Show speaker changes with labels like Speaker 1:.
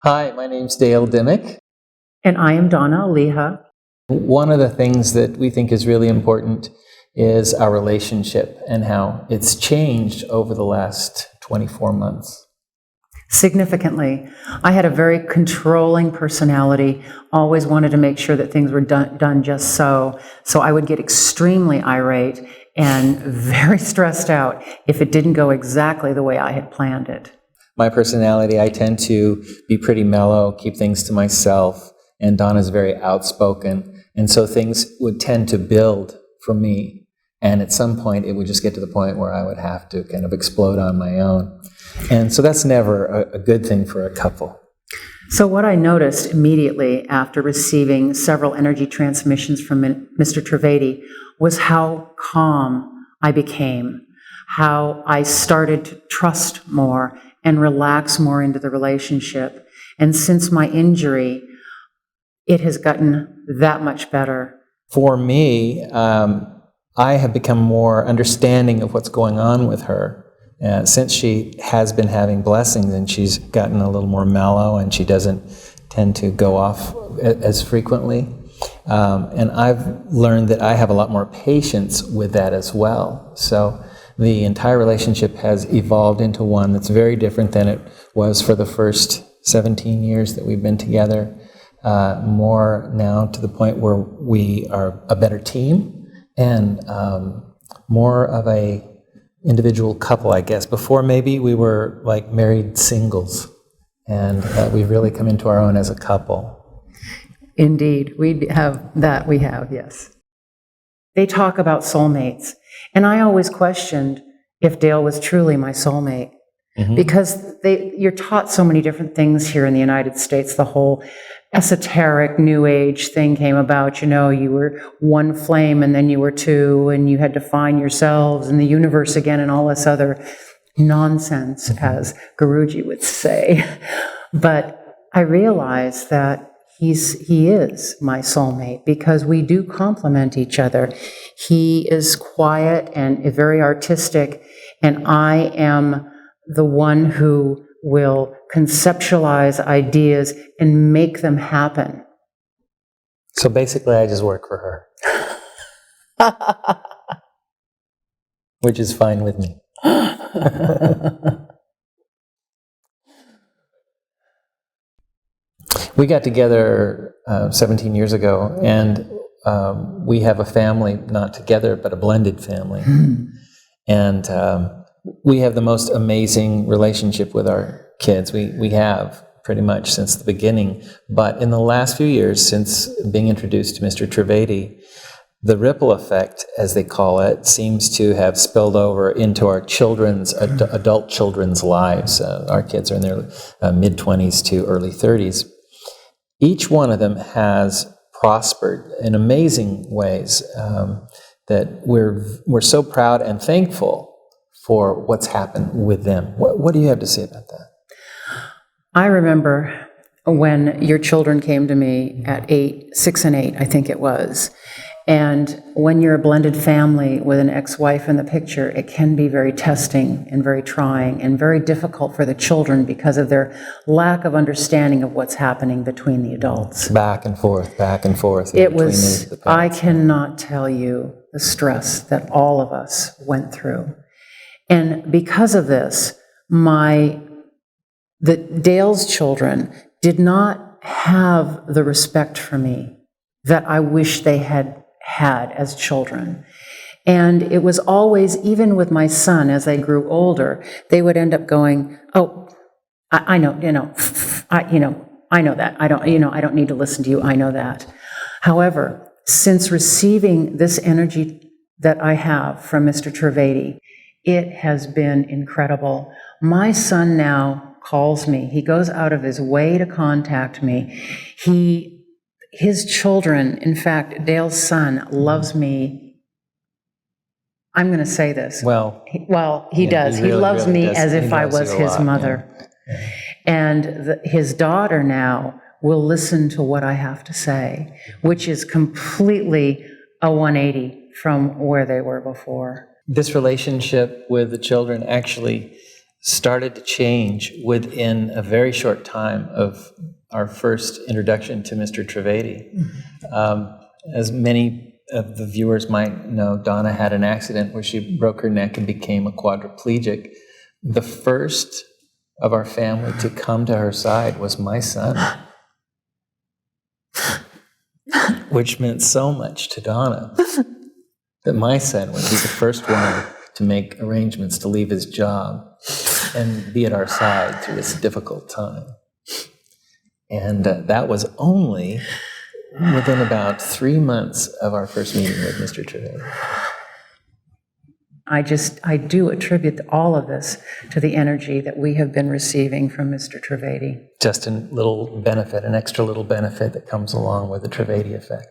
Speaker 1: Hi, my name's Dale Dimmick.
Speaker 2: And I am Donna Leha.
Speaker 1: One of the things that we think is really important is our relationship and how it's changed over the last 24 months.
Speaker 2: Significantly. I had a very controlling personality, always wanted to make sure that things were done just so. So I would get extremely irate and very stressed out if it didn't go exactly the way I had planned it.
Speaker 1: My personality, I tend to be pretty mellow, keep things to myself, and Donna's very outspoken. And so things would tend to build for me. And at some point, it would just get to the point where I would have to kind of explode on my own. And so that's never a good thing for a couple.
Speaker 2: So what I noticed immediately after receiving several energy transmissions from Mr. Trivedi was how calm I became, how I started to trust more and relax more into the relationship. And since my injury, it has gotten that much better.
Speaker 1: For me, I have become more understanding of what's going on with her. Since she has been having blessings and she's gotten a little more mellow and she doesn't tend to go off as frequently. And I've learned that I have a lot more patience with that as well. So the entire relationship has evolved into one that's very different than it was for the first 17 years that we've been together. More now to the point where we are a better team and more of a individual couple, I guess. Before, maybe we were like married singles, and we've really come into our own as a couple.
Speaker 2: Indeed, we have that. We have, yes. They talk about soulmates, and I always questioned if Dale was truly my soulmate, because you're taught so many different things here in the United States. The whole esoteric New Age thing came about, you were one flame and then you were two, and you had to find yourselves in the universe again and all this other nonsense, as Guruji would say. But I realized that he is my soulmate because we do complement each other. He is quiet and very artistic, and I am the one who will conceptualize ideas and make them happen.
Speaker 1: So basically, I just work for her, which is fine with me. We got together 17 years ago, and we have a family, not together, but a blended family. And we have the most amazing relationship with our kids. We have pretty much since the beginning. But in the last few years, since being introduced to Mr. Trivedi, the ripple effect, as they call it, seems to have spilled over into our children's, adult children's lives. Our kids are in their mid-20s to early 30s. Each one of them has prospered in amazing ways that we're so proud and thankful for what's happened with them. What do you have to say about that?
Speaker 2: I remember when your children came to me at 6 and 8, I think it was. And when you're a blended family with an ex-wife in the picture, it can be very testing and very trying and very difficult for the children because of their lack of understanding of what's happening between the adults.
Speaker 1: Back and forth.
Speaker 2: It was, I cannot tell you the stress that all of us went through. And because of this, Dale's children did not have the respect for me that I wish they had as children. And it was always, even with my son, as they grew older, they would end up going, "Oh, I know, I know that. I don't need to listen to you. I know that." However, since receiving this energy that I have from Mr. Trivedi, it has been incredible. My son now calls me. He goes out of his way to contact me. His children, in fact, Dale's son, loves me. I'm going to say this. He does. He loves me as if I was his mother. Yeah. And his daughter now will listen to what I have to say, which is completely a 180 from where they were before.
Speaker 1: This relationship with the children actually started to change within a very short time of our first introduction to Mr. Trivedi. As many of the viewers might know, Donna had an accident where she broke her neck and became a quadriplegic. The first of our family to come to her side was my son, which meant so much to Donna that my son would be the first one to make arrangements to leave his job and be at our side through this difficult time. And that was only within about 3 months of our first meeting with Mr. Trivedi.
Speaker 2: I do attribute all of this to the energy that we have been receiving from Mr. Trivedi.
Speaker 1: Just a little benefit, an extra little benefit that comes along with the Trivedi effect.